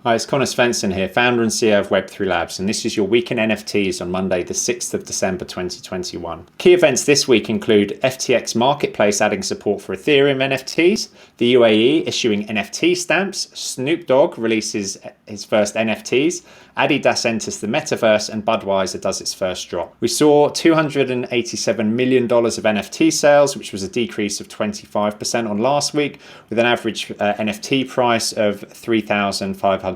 Hi, it's Conor Svensson here, founder and CEO of Web3 Labs, and this is your week in NFTs on Monday, the 6th of December 2021. Key events this week include FTX Marketplace adding support for Ethereum NFTs, the UAE issuing NFT stamps, Snoop Dogg releases his first NFTs, Adidas enters the Metaverse, and Budweiser does its first drop. We saw $287 million of NFT sales, which was a decrease of 25% on last week, with an average NFT price of $3,537.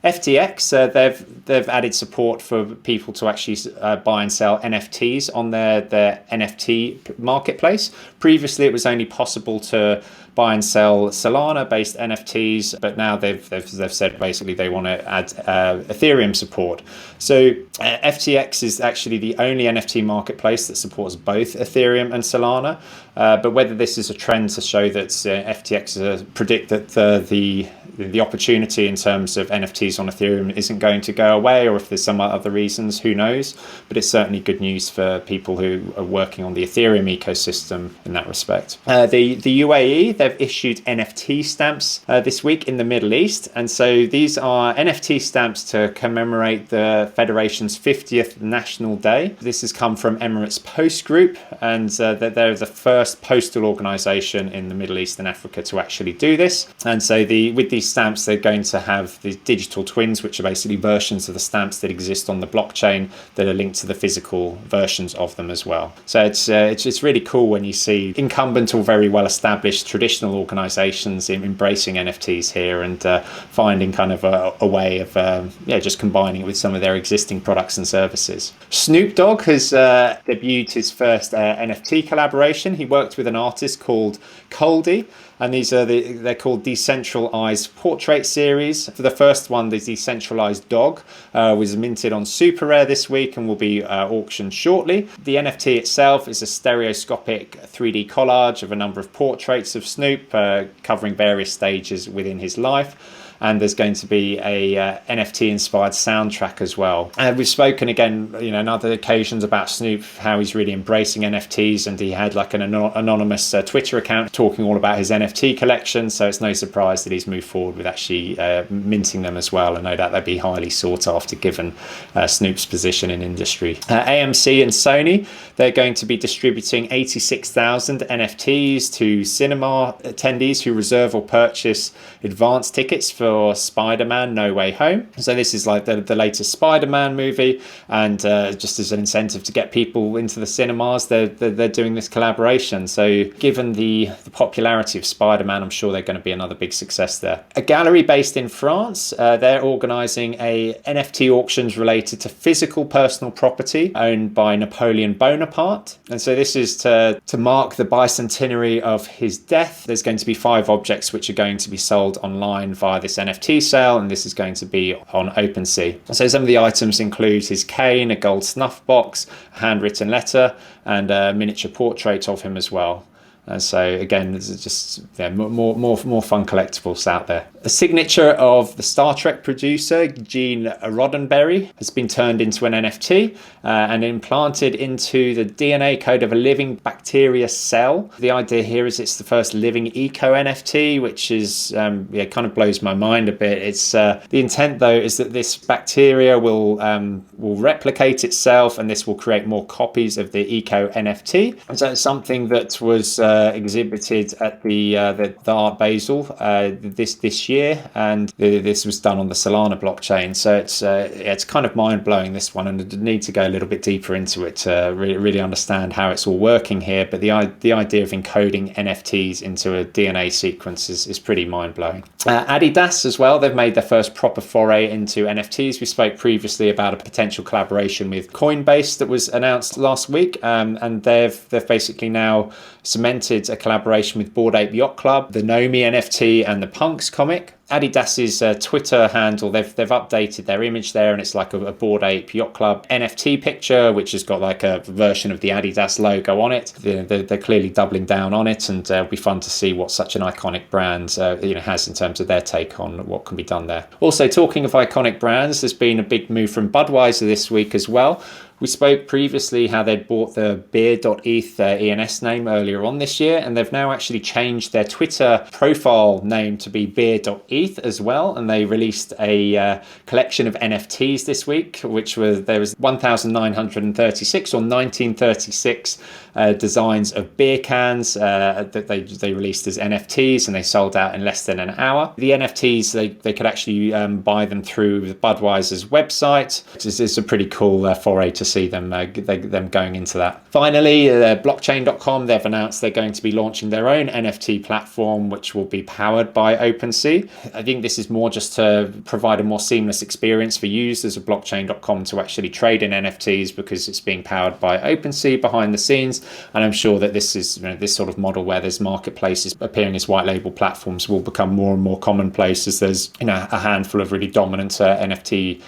FTX, they've added support for people to actually buy and sell NFTs on their NFT marketplace. Previously, it was only possible to buy and sell Solana-based NFTs, but now they've said basically they want to add Ethereum support. So FTX is actually the only NFT marketplace that supports both Ethereum and Solana. But whether this is a trend to show that FTX predict that the opportunity in terms of NFTs on Ethereum isn't going to go away, or if there's some other reasons, who knows? But it's certainly good news for people who are working on the Ethereum ecosystem in that respect. The UAE, they've issued NFT stamps this week in the Middle East. And so these are NFT stamps to commemorate the Federation's 50th National Day. This has come from Emirates Post Group, and they're the first postal organization in the Middle East and Africa to actually do this. And so with these stamps, they're going to have the digital twins, which are basically versions of the stamps that exist on the blockchain that are linked to the physical versions of them as well. So it's really cool when you see incumbent or very well established traditional organizations embracing NFTs here and finding kind of a way of just combining it with some of their existing products and services. Snoop Dogg has debuted his first NFT collaboration. He worked with an artist called Coldy, and these are they're called Decentralized Portrait Series. For the first one, the Decentralized Dogg was minted on Super Rare this week and will be auctioned shortly. The NFT itself is a stereoscopic 3D collage of a number of portraits of Snoop covering various stages within his life. And there's going to be a NFT-inspired soundtrack as well. And we've spoken again, on other occasions about Snoop, how he's really embracing NFTs, and he had like an anonymous Twitter account talking all about his NFT collection. So it's no surprise that he's moved forward with actually minting them as well. And no doubt they'd be highly sought after given Snoop's position in industry. AMC and Sony, they're going to be distributing 86,000 NFTs to cinema attendees who reserve or purchase advance tickets for Spider-Man No Way Home. So this is like the latest Spider-Man movie, and just as an incentive to get people into the cinemas, they're doing this collaboration. So given the popularity of Spider-Man, I'm sure they're going to be another big success there. A gallery based in France, they're organising a NFT auctions related to physical personal property owned by Napoleon Bonaparte. And so this is to mark the bicentenary of his death. There's going to be 5 objects which are going to be sold online via this NFT sale, and this is going to be on OpenSea. So some of the items include his cane, a gold snuff box, a handwritten letter, and a miniature portrait of him as well. And so again, there's just more fun collectibles out there. A signature of the Star Trek producer Gene Roddenberry has been turned into an NFT and implanted into the DNA code of a living bacteria cell. The idea here is it's the first living eco NFT, which is kind of blows my mind a bit. It's the intent though is that this bacteria will replicate itself, and this will create more copies of the eco NFT. And so it's something that was exhibited at the Art Basel this year, and this was done on the Solana blockchain. So it's kind of mind blowing, this one, and I need to go a little bit deeper into it to really understand how it's all working here. But the idea of encoding NFTs into a DNA sequence is pretty mind blowing. Adidas as well, they've made their first proper foray into NFTs. We spoke previously about a potential collaboration with Coinbase that was announced last week, and they've basically now cemented a collaboration with Bored Ape Yacht Club, the Nomi NFT, and the Punks comic. Adidas's Twitter handle, they've updated their image there, and it's like a Bored Ape Yacht Club NFT picture, which has got like a version of the Adidas logo on it. They're clearly doubling down on it, and it'll be fun to see what such an iconic brand has in terms of their take on what can be done there. Also, talking of iconic brands, there's been a big move from Budweiser this week as well. We spoke previously how they'd bought the beer.eth ENS name earlier on this year, and they've now actually changed their Twitter profile name to be beer.eth as well. And they released a collection of NFTs this week, there was 1,936 or 1936 designs of beer cans that they released as NFTs, and they sold out in less than an hour. The NFTs, they could actually buy them through Budweiser's website, which is a pretty cool foray to see them going into that. Finally, blockchain.com, they've announced they're going to be launching their own NFT platform, which will be powered by OpenSea. I think this is more just to provide a more seamless experience for users of blockchain.com to actually trade in NFTs, because it's being powered by OpenSea behind the scenes. And I'm sure that this is, this sort of model where there's marketplaces appearing as white label platforms will become more and more commonplace as there's a handful of really dominant NFT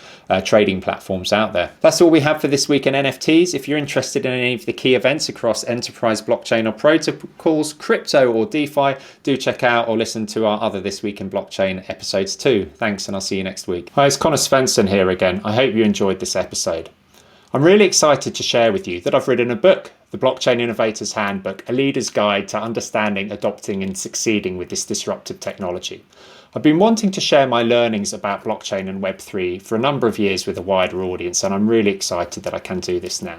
trading platforms out there. That's all we have for this week in NFTs. If you're interested in any of the key events across enterprise, blockchain or protocols, crypto or DeFi, do check out or listen to our other This Week in Blockchain episodes too. Thanks, and I'll see you next week. Hi, it's Conor Svensson here again. I hope you enjoyed this episode. I'm really excited to share with you that I've written a book, The Blockchain Innovator's Handbook, a leader's guide to understanding, adopting and succeeding with this disruptive technology. I've been wanting to share my learnings about blockchain and Web3 for a number of years with a wider audience, and I'm really excited that I can do this now.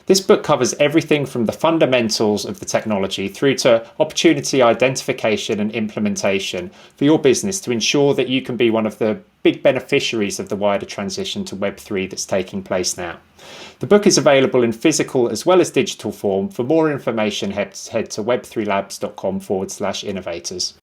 This book covers everything from the fundamentals of the technology through to opportunity identification and implementation for your business to ensure that you can be one of the big beneficiaries of the wider transition to Web3 that's taking place now. The book is available in physical as well as digital form. For more information, head to web3labs.com/innovators.